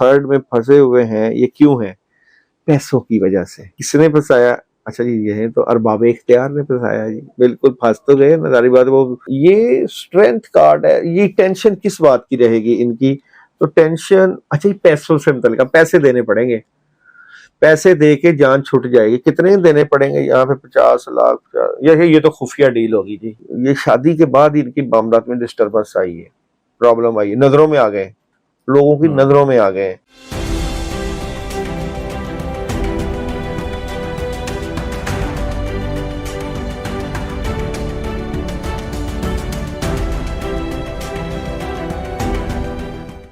Third में फंसे हुए हैं, ये क्यों है? पैसों की वजह से। किसने फंसाया? अच्छा जी, ये है तो अरबाब इख्तियार ने फंसाया जी। बिल्कुल फंस तो गए ना, सारी बात। वो ये स्ट्रेंथ कार्ड है। ये टेंशन किस बात की रहेगी इनकी? तो टेंशन, अच्छा, ये पैसों से मुतल्लिक, पैसे देने पड़ेंगे, पैसे दे के जान छूट जाएगी। कितने देने पड़ेंगे यहाँ पे? 50 लाख। ये तो खुफिया डील होगी जी। ये शादी के बाद इनकी मामला में डिस्टर्बेंस आई है, प्रॉब्लम आई है, नजरों में आ गए, लोगों की नजरों में आ गए।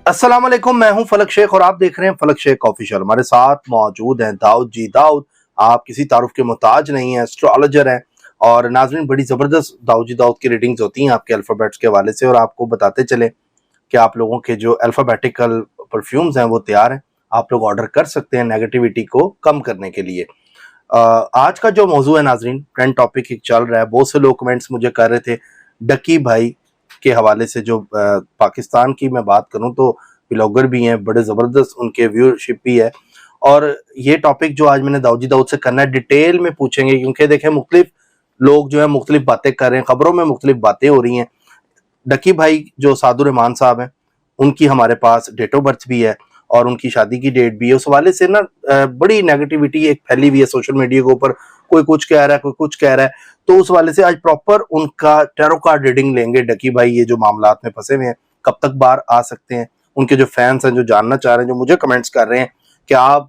अस्सलाम वालेकुम, मैं हूं फलक शेख और आप देख रहे हैं फलक शेख ऑफिशियल। हमारे साथ मौजूद हैं दाऊद जी। दाऊद, आप किसी तारुफ के मोहताज नहीं है, एस्ट्रोलॉजर हैं। और नाज़रीन, बड़ी ज़बरदस्त दाऊद जी दाऊद की रीडिंग्स होती हैं आपके अल्फ़ाबेट्स के हवाले से, और आपको बताते चले कि आप लोगों के जो अल्फ़ाबेटिकल परफ्यूम्स हैं वो तैयार हैं, आप लोग ऑर्डर कर सकते हैं नेगेटिविटी को कम करने के लिए। आज का जो मौजू है नाज़रीन, ट्रेंड टॉपिक एक चल रहा है, बहुत से लोग कमेंट्स मुझे कर रहे थे डकी भाई के हवाले से। जो पाकिस्तान की मैं बात करूं तो ब्लॉगर भी हैं, बड़े ज़बरदस्त उनके व्यूअरशिप भी है। और ये टॉपिक जो आज मैंने दाऊद जी दाऊद से करना है, डिटेल में पूछेंगे, क्योंकि देखें मुख्तलिफ लोग जो है मुख्तलिफ बातें कर रहे हैं, खबरों में मुख्तलिफ बातें हो रही हैं। डकी भाई जो सादुर रहमान साहब हैं, उनकी हमारे पास डेट ऑफ बर्थ भी है और उनकी शादी की डेट भी है। उस हवाले से ना बड़ी नेगेटिविटी एक फैली हुई है सोशल मीडिया के ऊपर, कोई कुछ कह रहा है, कोई कुछ कह रहा है। तो उस हवाले से आज प्रॉपर उनका टैरो कार्ड रीडिंग लेंगे। डकी भाई ये जो मामलात में फंसे हुए हैं, कब तक बाहर आ सकते हैं? उनके जो फैंस हैं, जो जानना चाह रहे हैं, जो मुझे कमेंट्स कर रहे हैं कि आप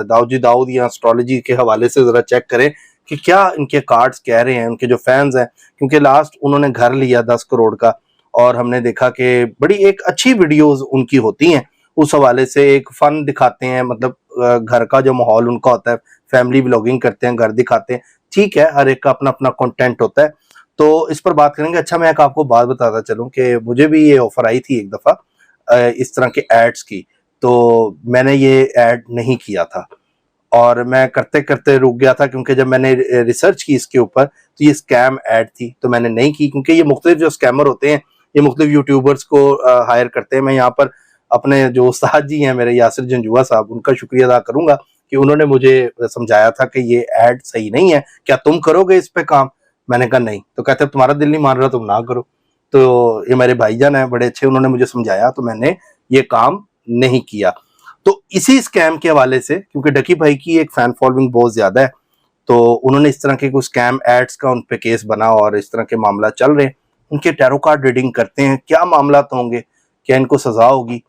दाऊद जी दाऊद या एस्ट्रोलॉजी के हवाले से जरा चेक करें कि क्या इनके कार्ड्स कह रहे हैं, उनके जो फैंस हैं। क्योंकि लास्ट उन्होंने घर लिया 10 करोड़ का, और हमने देखा कि बड़ी एक अच्छी वीडियोस उनकी होती हैं, उस हवाले से एक फन दिखाते हैं, मतलब घर का जो माहौल उनका होता है, फैमिली व्लॉगिंग करते हैं, घर दिखाते हैं। ठीक है, हर एक का अपना अपना कंटेंट होता है, तो इस पर बात करेंगे। अच्छा, मैं एक आपको बात बताता चलूं कि मुझे भी ये ऑफर आई थी एक दफ़ा इस तरह के एड्स की, तो मैंने ये ऐड नहीं किया था और मैं करते करते रुक गया था, क्योंकि जब मैंने रिसर्च की इसके ऊपर तो ये स्कैम ऐड थी, तो मैंने नहीं की। क्योंकि ये मुख्तलिफ जो स्कैमर होते हैं, ये मुख्तलिफ यूट्यूबर्स को हायर करते हैं। मैं यहाँ पर अपने जो उस्ताद जी हैं मेरे, यासिर जंजुआ साहब, उनका शुक्रिया अदा करूंगा कि उन्होंने मुझे समझाया था कि ये ऐड सही नहीं है, क्या तुम करोगे इस पे काम? मैंने कहा नहीं। तो कहते तुम्हारा दिल नहीं मान रहा, तुम ना करो। तो ये मेरे भाईजान हैं बड़े अच्छे, उन्होंने मुझे समझाया, तो मैंने ये काम नहीं किया। तो इसी स्कैम के हवाले से, क्योंकि डकी भाई की एक फैन फॉलोइंग बहुत ज्यादा है, तो उन्होंने इस तरह के कुछ स्कैम एड्स का उन पे केस बना और इस तरह के मामला चल रहे हैं। उनके टैरो कार्ड रीडिंग करते हैं, क्या मामला होंगे, क्या इनको सजा होगी,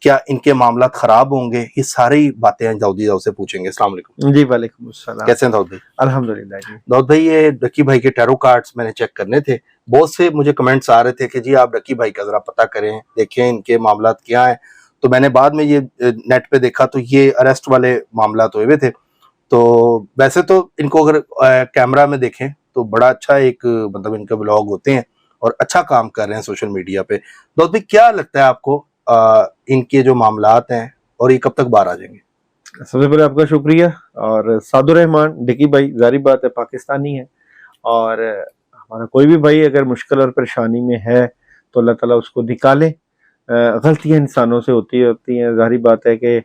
क्या इनके मामला खराब होंगे, ये सारी बातें हैं दाऊद जी दाऊद से पूछेंगे। अस्सलाम वालेकुम जी, वालेकुम अस्सलाम। कैसे हैं दाऊद भाई? अल्हम्दुलिल्लाह जी। दाऊद भाई, ये डकी भाई के टैरो कार्ड्स मैंने चेक करने थे। बहुत से मुझे कमेंट्स आ रहे थे कि जी आप डकी भाई का जरा पता करें, देखें इनके मामला क्या है। तो मैंने बाद में ये नेट पे देखा तो ये अरेस्ट वाले मामला तो हुए थे। तो वैसे तो इनको अगर कैमरा में देखें तो बड़ा अच्छा एक मतलब इनके ब्लॉग होते हैं और अच्छा काम कर रहे हैं सोशल मीडिया पे। दाऊद भाई, क्या लगता है आपको इनके जो मामलात हैं और ये कब तक बाहर आ जाएंगे? सबसे पहले आपका शुक्रिया। और सादुर रहमान डकी भाई, जारी बात है, पाकिस्तानी है, और हमारा कोई भी भाई अगर मुश्किल और परेशानी में है तो अल्लाह ताला उसको निकाले। गलतियां इंसानों से होती हैं, जारी बात है कि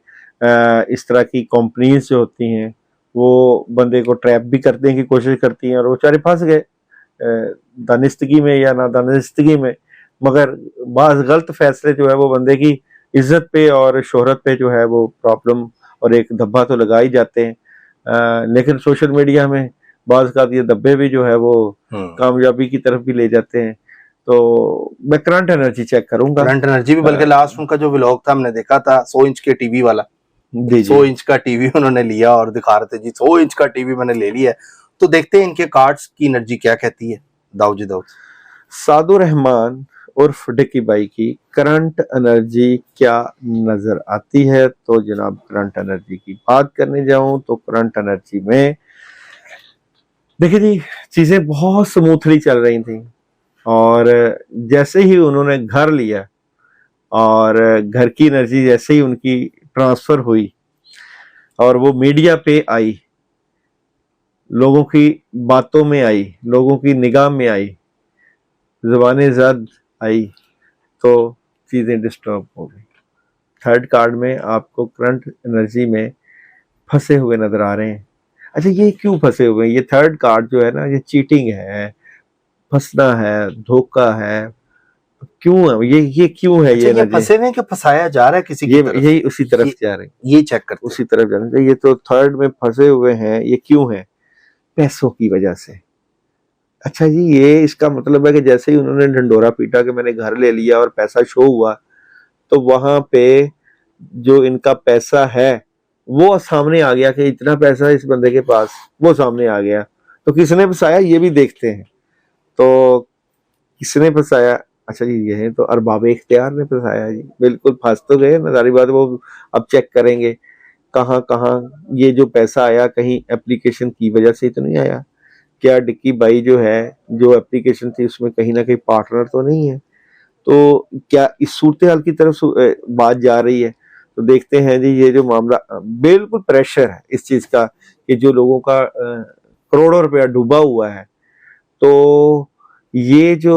इस तरह की कंपनीज जो होती हैं वो बंदे को ट्रैप भी करने की कोशिश करती हैं, और वो बेचारे फंस गए दानिस्तगी में या नादानिस्तगी में। मगर बाज़ गलत फैसले जो है वो बंदे की इज्जत पे और शोहरत पे जो है वो प्रॉब्लम और एक धब्बा तो लगा ही जाते हैं। लेकिन सोशल मीडिया में बाज़ का ये धब्बे भी जो है वो कामयाबी की तरफ भी ले जाते हैं। तो मैं करंट एनर्जी चेक करूंगा। करंट एनर्जी भी, बल्कि लास्ट उनका जो व्लॉग था हमने देखा था 100 इंच के टीवी वाला। जी जी, 100 इंच का टीवी उन्होंने लिया और दिखा रहे थे जी 100 इंच का टीवी मैंने ले लिया है। तो देखते हैं इनके कार्ड्स की एनर्जी क्या कहती है। दाऊद जी दाऊद। सादुर रहमान उर्फ डकी भाई की करंट एनर्जी क्या नजर आती है? तो जनाब, करंट एनर्जी की बात करने जाऊं तो करंट एनर्जी में देखिए जी, चीजें बहुत स्मूथली चल रही थी, और जैसे ही उन्होंने घर लिया और घर की एनर्जी जैसे ही उनकी ट्रांसफर हुई और वो मीडिया पे आई, लोगों की बातों में आई, लोगों की निगाह में आई, ज़बान ज़द आई, तो चीज़ें डिस्टर्ब हो गई। थर्ड कार्ड में आपको करंट एनर्जी में फंसे हुए नजर आ रहे हैं। अच्छा, ये क्यों फंसे हुए हैं? ये थर्ड कार्ड जो है ना, ये चीटिंग है, फंसना है, धोखा है। क्यों है ये क्यों है? अच्छा, ये ये फंसे हुए हैं कि फंसाया जा रहा है किसी की ये तरफ? यही उसी तरफ जा रहे हैं, ये चेक करते हैं। उसी तरफ जाना चाहिए। ये तो थर्ड में फंसे हुए हैं, ये क्यों है? पैसों की वजह से। अच्छा जी, ये इसका मतलब है कि जैसे ही उन्होंने ढंडोरा पीटा कि मैंने घर ले लिया और पैसा शो हुआ, तो वहां पे जो इनका पैसा है वो सामने आ गया कि इतना पैसा इस बंदे के पास, वो सामने आ गया। तो किसने फंसाया ये भी देखते हैं। तो किसने फंसाया? अच्छा जी, ये है तो अरबाब इख्तियार ने फंसाया जी। बिल्कुल, फंस तो गए ना, सारी बात। वो अब चेक करेंगे कहाँ कहाँ ये जो पैसा आया, कहीं एप्लीकेशन की वजह से तो नहीं आया। क्या डिक्की भाई जो है, जो एप्लीकेशन थी उसमें कहीं ना कहीं पार्टनर तो नहीं है? तो क्या इस सूरत हाल की तरफ बात जा रही है? तो देखते हैं जी। ये जो मामला बिल्कुल प्रेशर है इस चीज का कि जो लोगों का करोड़ों रुपया डूबा हुआ है, तो ये जो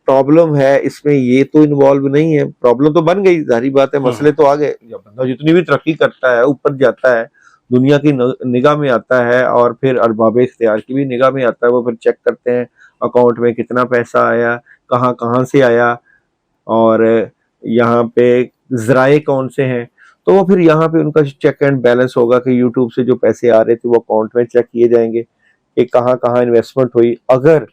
प्रॉब्लम है इसमें ये तो इन्वॉल्व नहीं है। प्रॉब्लम तो बन गई, जारी बात है, मसले तो आ गए। जब बंदा जितनी भी तरक्की करता है, ऊपर जाता है, दुनिया की निगाह में आता है, और फिर अरबाब इख्तियार की भी निगाह में आता है। वो फिर चेक करते हैं अकाउंट में कितना पैसा आया, कहाँ कहाँ से आया, और यहाँ पे जराए कौन से हैं। तो वो फिर यहाँ पे उनका चेक एंड बैलेंस होगा कि यूट्यूब से जो पैसे आ रहे थे वो अकाउंट में चेक किए जाएंगे कि कहाँ कहाँ इन्वेस्टमेंट हुई। अगर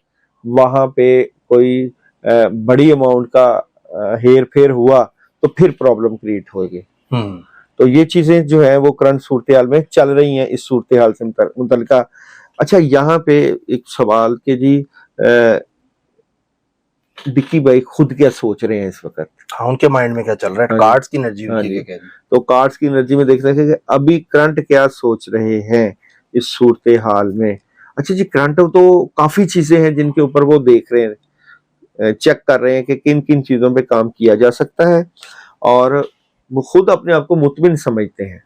वहां पे कोई बड़ी अमाउंट का हेर फेर हुआ तो फिर प्रॉब्लम क्रिएट होगी। तो ये चीजें जो है वो करंट सूरत हाल में चल रही हैं, इस सूरत हाल से मुतल्लिका। अच्छा, यहाँ पे एक सवाल कि जी डिक्की भाई खुद क्या सोच रहे हैं इस वक्त? हाँ, उनके माइंड में क्या चल रहा है? कार्ड्स की एनर्जी उनकी क्या कह रही है? तो कार्ड्स की एनर्जी में देख सकते हैं कि अभी करंट क्या सोच रहे हैं इस सूरत हाल में। अच्छा जी, करंट तो काफी चीजें हैं जिनके ऊपर वो देख रहे हैं, चेक कर रहे हैं कि किन किन चीजों पे काम किया जा सकता है, और वो खुद अपने आप को मुतमिन समझते हैं,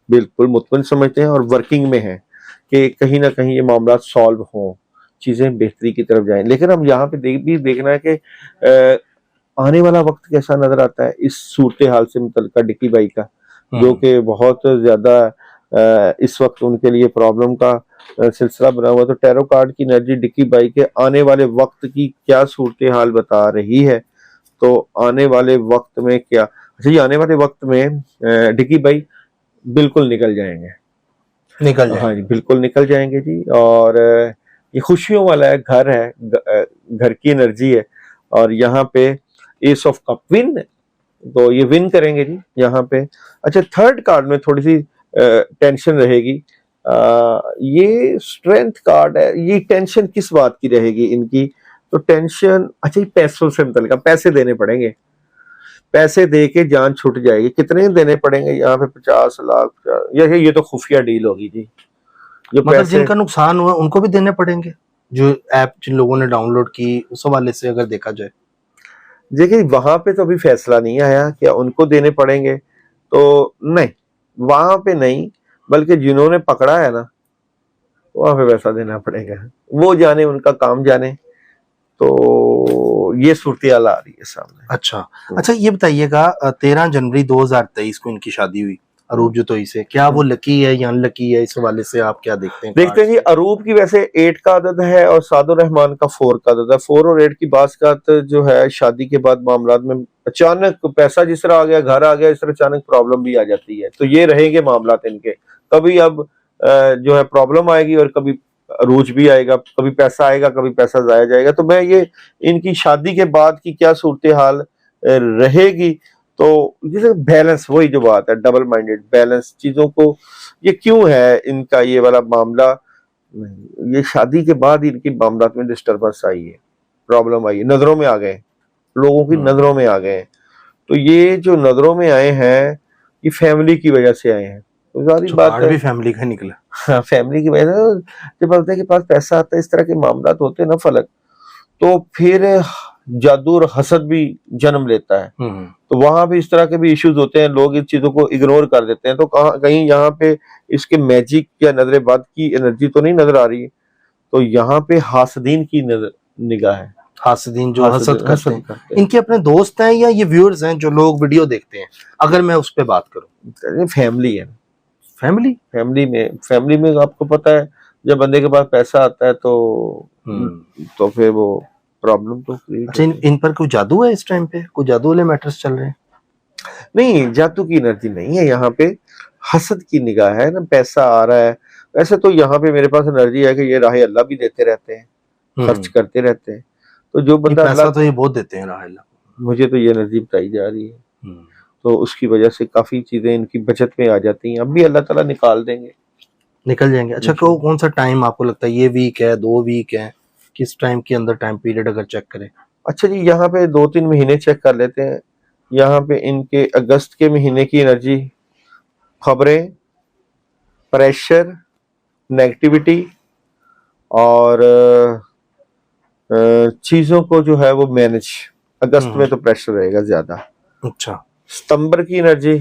बिल्कुल मुतमिन समझते हैं, और वर्किंग में हैं कि कहीं ना कहीं ये मामला सॉल्व हों, चीजें बेहतरी की तरफ जाएं। लेकिन अब यहाँ पे देखना है कि आने वाला वक्त कैसा नजर आता है इस सूरत हाल से मुतल्लिका डिक्की भाई का, जो कि बहुत ज्यादा इस वक्त उनके लिए प्रॉब्लम का सिलसिला बना हुआ। तो टैरो कार्ड की एनर्जी डिक्की भाई के आने वाले वक्त की क्या सूरत हाल बता रही है। तो आने वाले वक्त में क्या, अच्छा ये आने वाले वक्त में डिक्की भाई बिल्कुल निकल जाएंगे, हाँ जी, बिल्कुल निकल जाएंगे जी। और ये खुशियों वाला है, घर है, घर की एनर्जी है, और यहाँ पे एस ऑफ कप विन, तो ये विन करेंगे जी यहाँ पे। अच्छा, थर्ड कार्ड में थोड़ी सी टेंशन रहेगी। ये स्ट्रेंथ कार्ड है, ये टेंशन किस बात की रहेगी इनकी? तो टेंशन, अच्छा ये पैसों से मतलब पैसे देने पड़ेंगे, पैसे दे के जान छूट जाएगी। कितने देने पड़ेंगे यहाँ पे? 50 लाख। ये तो खुफिया डील होगी जी। जो मतलब जिनका नुकसान हुआ उनको भी देने पड़ेंगे, जो ऐप जिन लोगों ने डाउनलोड की, उस हवाले से अगर देखा जाए। देखिए, वहां पे तो अभी फैसला नहीं आया क्या उनको देने पड़ेंगे, तो नहीं, वहां पे नहीं, बल्कि जिन्होंने पकड़ा है ना वहां पे पैसा देना पड़ेगा। वो जाने, उनका काम जाने। तो ये सूरत हाल आ रही है सामने। अच्छा, ये बताइएगा, 13 जनवरी 2023 को इनकी शादी हुई अरूप जोतोई से। क्या वो लकी है या अनलकी है? इस हवाले से आप क्या देखते हैं? देखते हैं जी, अरूप की वैसे 8 का अदद है और सादुर रहमान का 4 का अदद है। 4 और 8 की बात जो है, शादी के बाद मामलात में अचानक पैसा जिस तरह आ गया, घर आ गया, इस तरह अचानक प्रॉब्लम भी आ जाती है। तो ये रहेंगे मामलात इनके, कभी अब जो है प्रॉब्लम आएगी और कभी अरूज भी आएगा, कभी पैसा आएगा, कभी पैसा जाया जाएगा। तो मैं ये इनकी शादी के बाद की क्या सूरत हाल रहेगी, तो जैसे बैलेंस, वही जो बात है, डबल माइंडेड बैलेंस चीजों को, ये क्यों है इनका ये वाला मामला? ये शादी के बाद इनकी मामला में डिस्टर्बेंस आई है, प्रॉब्लम आई है, नजरों में आ गए, लोगों की नजरों में आ गए। तो ये जो नजरों में आए हैं, ये फैमिली की वजह से आए हैं। तो सारी बात है, भी फैमिली का निकला। हाँ, फैमिली की वजह से जब बोलते हैं कि पास पैसा आता है, इस तरह के मामला होते हैं ना फलक, तो फिर जादू और हसद भी जन्म लेता है। तो वहां भी इस तरह के भी इश्यूज होते हैं, लोग इन चीजों को इग्नोर कर देते हैं। तो कहीं यहाँ पे इसके मैजिक या नजर बद की एनर्जी तो नहीं नजर आ रही, तो यहाँ पे हासदीन की निगाह है। हासिदीन जो हसद करते हसद हैं, करते हैं। इनके अपने दोस्त हैं या ये व्यूअर्स हैं जो लोग वीडियो देखते हैं? अगर मैं उस पे बात करूं, फैमिली है। फैमिली। फैमिली में आपको पता है, जब बंदे के पास पैसा आता है तो फिर वो प्रॉब्लम तो क्रिएट अच्छा, इन पर कोई जादू है? इस टाइम पे कोई जादू वाले मैटर्स चल रहे हैं? नहीं, जादू की एनर्जी नहीं है यहाँ पे, हसद की निगाह है ना, पैसा आ रहा है। वैसे तो यहाँ पे मेरे पास एनर्जी है कि ये राह अल्लाह भी देते रहते हैं, खर्च करते रहते हैं। तो जो बंदा पैसा अल्लाह, तो ये बहुत देते हैं राह अल्लाह। मुझे तो ये एनर्जी बताई जा रही है, तो उसकी वजह से काफी चीजें इनकी बचत में आ जाती हैं। अब भी अल्लाह ताला निकाल देंगे, निकल जाएंगे। अच्छा, कौन सा टाइम आपको लगता है, ये वीक है, 2 वीक है, किस टाइम के अंदर टाइम पीरियड अगर चेक करें? अच्छा जी, यहाँ पे 2-3 महीने चेक कर लेते हैं। यहाँ पे इनके अगस्त के महीने की एनर्जी, खबरें, प्रेशर, नेगेटिविटी और चीजों को जो है वो मैनेज। अगस्त में तो प्रेशर रहेगा ज्यादा। अच्छा। सितंबर की एनर्जी,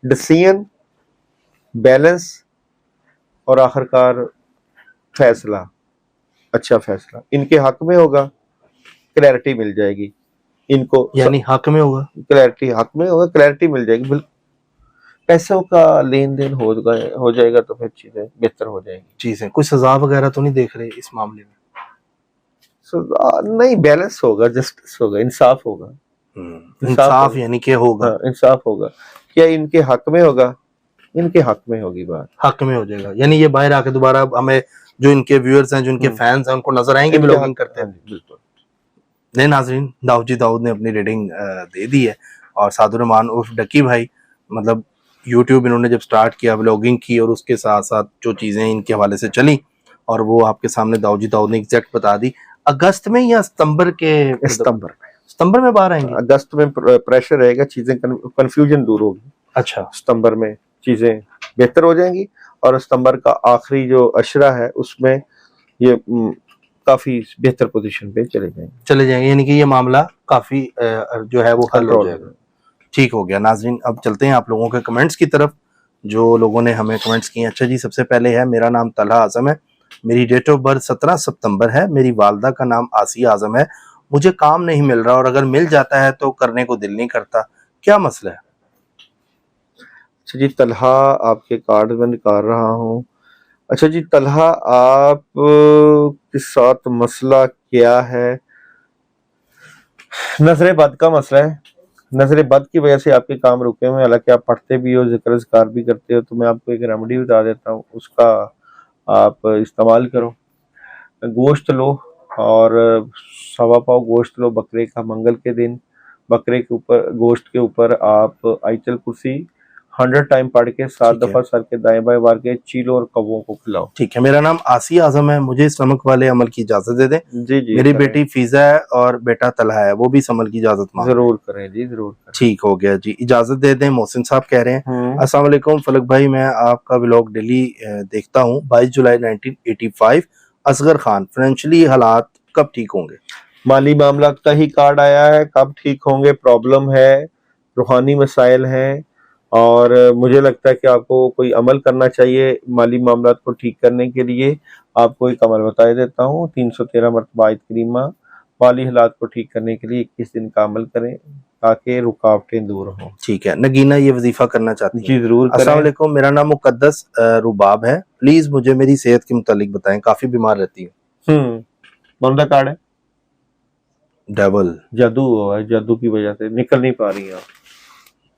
डिसीजन, बैलेंस और आखिरकार फैसला, अच्छा फैसला इनके हक में होगा, क्लैरिटी मिल जाएगी इनको। यानी हक में होगा, क्लैरिटी हक में होगा, क्लैरिटी मिल जाएगी, बिल्कुल पैसों का लेन देन हो जाएगा, तो फिर चीजें बेहतर हो जाएंगी। चीजें कोई सजा वगैरह तो नहीं देख रहे इस मामले में? नहीं, बैलेंस होगा, जस्टिस होगा, इंसाफ होगा। इंसाफ यानी कि होगा। हाँ, इंसाफ होगा। क्या इनके हक में होगा? इनके हक में होगी बात, हक में हो जाएगा। यानी ये बाहर आके दोबारा हमें, जो इनके व्यूअर्स हैं, जो इनके फैंस हैं, उनको नजर आएंगे ब्लॉगिंग करते हैं। बिल्कुल। नहीं नाजरीन, दाऊद जी दाऊद ने अपनी रेटिंग दे दी है। और सादुर रहमान उर्फ डकी भाई, मतलब यूट्यूब इन्होंने जब स्टार्ट किया, ब्लॉगिंग की, और उसके साथ साथ जो चीज़ें इनके हवाले से चली, और वो आपके सामने दाऊद जी दाऊद ने एग्जैक्ट बता दी। अगस्त में या सितंबर के? सितंबर में बाहर आएंगे। अगस्त में प्रेशर रहेगा, चीजें कंफ्यूजन दूर होगी। अच्छा। सितंबर में चीजें बेहतर हो जाएंगी, और सितंबर का आखिरी जो अशरा है उसमें ये काफी बेहतर पोजीशन पे चले जाएंगे। यानी कि ये मामला काफी जो है वो हल हो जाएगा। ठीक हो गया नाजरीन, अब चलते हैं आप लोगों के कमेंट्स की तरफ, जो लोगों ने हमें कमेंट्स किए। अच्छा जी, सबसे पहले है, मेरा नाम तलहा आजम है, मेरी डेट ऑफ बर्थ 17 सितंबर है, मेरी वालदा का नाम आसिया आजम है, मुझे काम नहीं मिल रहा, और अगर मिल जाता है तो करने को दिल नहीं करता, क्या मसला है? अच्छा जी, तलहा आपके कार्ड में निकाल रहा हूँ। अच्छा जी तलहा, आप के साथ मसला क्या है? नजर बद का मसला है। नजर बद की वजह से आपके काम रुके हुए हैं, हालांकि आप पढ़ते भी हो, जिक्र ज़कार भी करते हो, तो मैं आपको एक रेमेडी बता देता हूँ, उसका आप इस्तेमाल करो। गोश्त लो और 1.25 पाव गोश्त लो बकरे का। मंगल के दिन बकरे के ऊपर, गोश्त के ऊपर आप आयतल कुर्सी 100 टाइम पढ़ के 7 दफा सर के दाएं बाएं वार के चीलो और कौवों को खिलाओ। ठीक है, मेरा नाम आसिया आजम है, मुझे इस नमक वाले अमल की इजाजत दे दें। जी जी, मेरी बेटी फीजा है और बेटा तलहा है, वो भी इस अमल की इजाजत मांग। जरूर करें जी, जरूर करें। ठीक हो गया जी, इजाजत दे दें। मोहसिन साहब कह रहे हैं, अस्सलाम वालेकुम फलक भाई, मैं आपका व्लॉग डेली देखता हूँ। 22 जुलाई 1985, असगर खान, फाइनेंशियली हालात कब ठीक होंगे? माली मामला का ही कार्ड आया है, कब ठीक होंगे? प्रॉब्लम है, रूहानी मसाइल हैं, और मुझे लगता है कि आपको कोई अमल करना चाहिए माली मामला को ठीक करने के लिए। आपको एक अमल बता देता हूँ, 313 मरतबा आयत करीमा माली हालात को ठीक करने के लिए 21 दिन का अमल करें, ताकि रुकावटें दूर हों। ठीक है, नगीना ये वजीफा करना चाहती है। जी जरूर करें। अस्सलाम वालेकुम, मेरा नाम मुकद्दस रुबाब है, प्लीज मुझे मेरी सेहत के मुतालिक बताएं, काफी बीमार रहती हूँ। कौन सा कार्ड है? डबल जादू हुआ है, जादू की वजह से निकल नहीं पा रही हैं आप,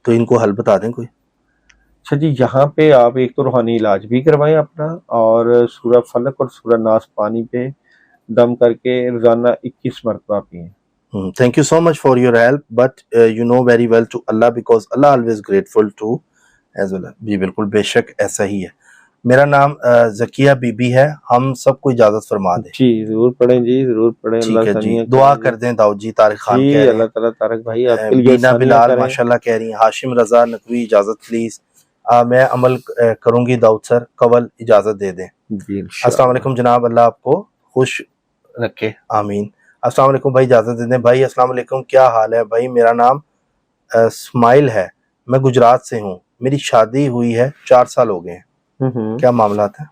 तो इनको हल बता दें कोई। अच्छा जी, यहाँ पे आप एक तो रूहानी इलाज भी करवाएं अपना, और सूरह फलक और सूरह नास पानी पे दम करके रोजाना 21 मरतबा पिए। Thank you so much for your help, but you know very well to Allah, because Allah always grateful to as well. जी बिल्कुल, बेशक ऐसा ही है। मेरा नाम जकिया बीबी है, हम सबको इजाजत फरमा दें। जी जरूर पढ़ें जी, जरूर पढ़ें। ठीक है जी, दुआ कर दें। दाऊद जी तारिक खान कह रहे हैं, अल्लाह ताला तारक भाई आपके लिए बीना बिलाल माशाल्लाह कह रही हैं, हाशिम रजा नकवी इजाजत प्लीज, मैं अमल करूंगी दाऊद सर, कवल इजाजत दे दें। अस्सलाम वालेकुम जनाब, अल्लाह आपको खुश रखे, आमीन। अस्सलाम वालेकुम भाई, इजाजत दे दें। भाई अस्सलाम वालेकुम, क्या हाल है भाई? मेरा नाम स्माइल है, मैं गुजरात से हूँ, मेरी शादी हुई है 4 साल हो गए हैं, क्या मामला था?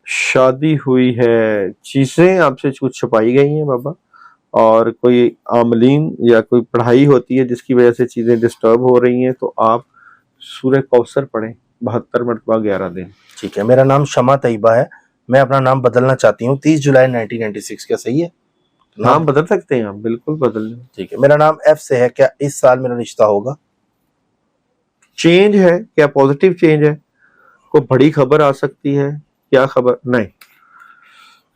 शादी हुई है, चीजें आपसे कुछ छुपाई गई हैं बाबा, और कोई आमलीन या कोई पढ़ाई होती है जिसकी वजह से चीजें डिस्टर्ब हो रही हैं, तो आप सूरह कौसर पढ़ें 72 मरतबा 11 दिन। ठीक है, मेरा नाम शमा तैयबा है, मैं अपना नाम बदलना चाहती हूँ 30 जुलाई 1996, क्या सही है? नाम बदल सकते हैं आप, बिल्कुल बदल लें। ठीक है, मेरा नाम एफ से है, क्या इस साल मेरा रिश्ता होगा? चेंज है क्या? पॉजिटिव चेंज है? कोई बड़ी खबर आ सकती है? क्या खबर? नहीं,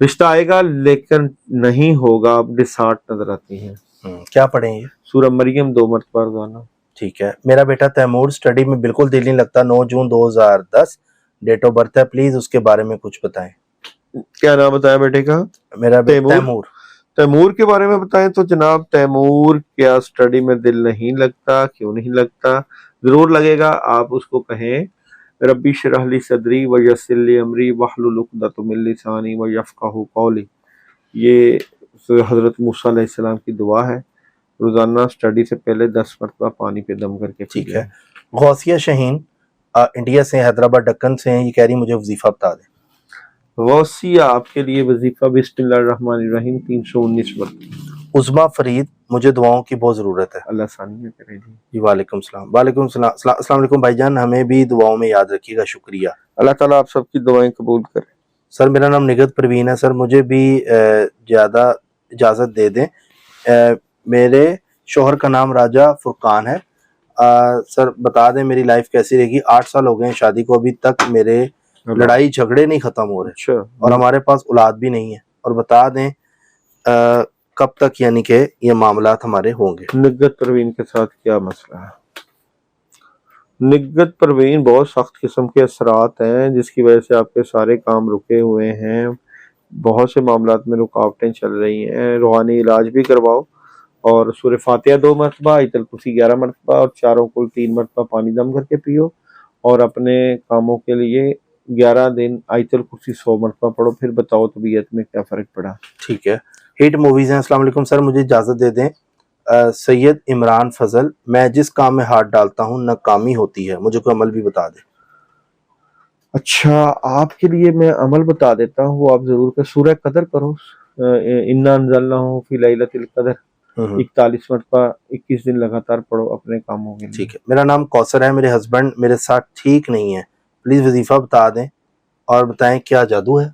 रिश्ता आएगा लेकिन नहीं होगा। आप डिसहार्ट नजर आती हैं। क्या पढ़ें ये? सूरह मरियम 2 मरतबा रोजाना। ठीक है, मेरा बेटा तैमूर स्टडी में बिल्कुल दिल नहीं लगता, 9 जून 2010 डेट ऑफ बर्थ है, प्लीज उसके बारे में कुछ बताएं। क्या नाम बताया बेटे का? मेरा तैमूर। तैमूर। तैमूर के बारे में बताएं तो जनाब, तैमूर क्या स्टडी में दिल नहीं लगता? क्यों नहीं लगता? जरूर लगेगा। आप उसको कहें रब्बी शरह ली सदरी व यस्सिर ली अमरी वहलुल उक़दतम मिन लिसानी व यफ़क़हू क़ौली। ये हजरत मूसा अलैहिस्सलाम की दुआ है। रोजाना स्टडी से पहले 10 मरतबा पानी पे दम करके। ठीक है, गौसिया शहीन इंडिया से, हैदराबाद दक्कन से हैं, ये कह रही मुझे वजीफा बता दें। गौसिया आपके लिए वजीफा बिस्मिल्लाहिर्रहमानिर्रहीम 319 मरतबा। उज़मा फरीद, मुझे दुआओं की बहुत ज़रूरत है। अल्लाह सानिया करे जी। वालेकुम सलाम। वालेकुम सलाम। अस्सलाम वालेकुम भाईजान, हमें भी दुआओं में याद रखिएगा, शुक्रिया। अल्लाह ताला आप सबकी दुआएं कबूल करे। सर मेरा नाम निगत परवीन है, सर मुझे भी ज़्यादा इजाज़त दे दें। मेरे शोहर का नाम राजा फुरकान है। सर बता दें मेरी लाइफ कैसी रहेगी? 8 साल हो गए हैं शादी को, अभी तक मेरे लड़ाई झगड़े नहीं खत्म हो रहे। अच्छा। और हमारे पास औलाद भी नहीं है, और बता दें कब तक यानी कि ये मामलात हमारे होंगे? निगत परवीन के साथ क्या मसला है? निगत परवीन, बहुत सख्त किस्म के असरात हैं जिसकी वजह से आपके सारे काम रुके हुए हैं। बहुत से मामलात में रुकावटें चल रही हैं। रूहानी इलाज भी करवाओ और सूरह फातिहा 2 मरतबा, आयतुल कुर्सी 11 मरतबा और चारों कुल 3 मरतबा पानी दम करके पियो। और अपने कामों के लिए 11 दिन आयतुल कुर्सी 100 मरतबा पढ़ो। फिर बताओ तबीयत में क्या फ़र्क पड़ा। ठीक है, हिट मूवीज़ हैं। अस्सलाम वालेकुम सर, मुझे इजाज़त दे दें। सैयद इमरान फजल, मैं जिस काम में हाथ डालता हूँ नाकामी होती है, मुझे कोई अमल भी बता दे। अच्छा, आपके लिए मैं अमल बता देता हूँ, आप जरूर कर। सूरह कदर करो, इन्ना अंज़लनाहु फी लैलतिल कदर 41 मरतबा 21 दिन लगातार पढ़ो अपने कामों के लिए। ठीक है, मेरा नाम कौसर है, मेरे हस्बैंड मेरे साथ ठीक नहीं है, प्लीज वजीफा बता दें और बताएं क्या जादू है?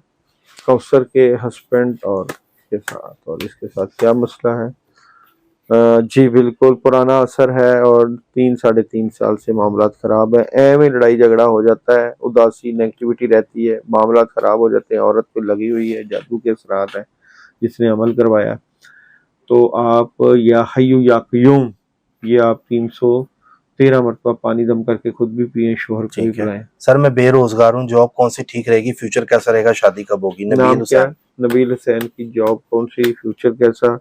कौसर के हस्बैंड और के साथ और इसके साथ क्या मसला है? जी बिल्कुल, पुराना असर है और 3-3.5 साल से मामलात खराब है। में लड़ाई झगड़ा हो जाता है, उदासी नेगेटिविटी रहती है, मामलात खराब हो जाते हैं। औरत को लगी हुई है, जादू के असरात है जिसने अमल करवाया। तो आप या हय्यू या क़य्यूम, ये आप 313 मरतबा पानी दम करके खुद भी पिए, शोहर को भी पिलाएं। सर मैं बेरोजगार हूँ, जॉब कौन सी ठीक रहेगी, फ्यूचर कैसा रहेगा, शादी कब होगी? नाम क्या? नबील हुसैन की जॉब कौन सी, फ्यूचर कैसा?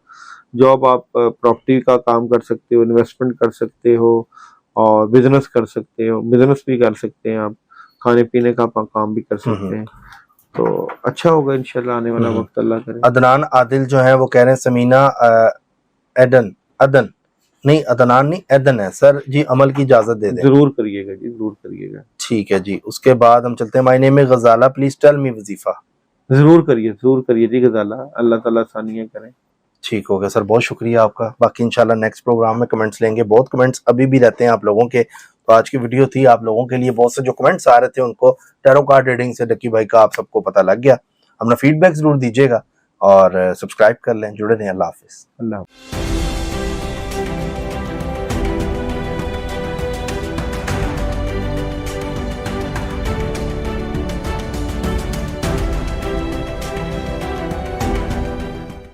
जॉब आप प्रॉपर्टी का काम कर सकते हो, इन्वेस्टमेंट कर सकते हो और बिजनेस कर सकते हो। बिजनेस भी कर सकते हैं आप, खाने पीने का काम भी कर सकते हैं। तो अच्छा होगा इंशाल्लाह, आने वाला वक्त अल्लाह करे। अदनान आदिल जो है वो कह रहे हैं समीना अदन नहीं, अदनान नहीं, एदन है। सर जी अमल की इजाजत दे दें। जरूर करिएगा जी, जरूर करिएगा। ठीक है जी, उसके बाद हम चलते हैं। माय नेम है गजाला, प्लीज टेल मी वजीफा। जरूर करिए जी गजाला, अल्लाह ताला आसानियां करें। ठीक हो गया सर, बहुत शुक्रिया आपका। बाकी इंशाल्लाह नेक्स्ट प्रोग्राम में कमेंट्स लेंगे। बहुत कमेंट्स अभी भी रहते हैं आप लोगों के, तो आज की वीडियो थी आप लोगों के लिए। बहुत से जो कमेंट्स आ रहे थे उनको टैरो कार्ड रीडिंग से डक्की भाई का आप सबको पता लग गया। अपना फीडबैक जरूर दीजिएगा और सब्सक्राइब कर लें। जुड़े रहें। अल्लाह हाफिज। अल्लाह।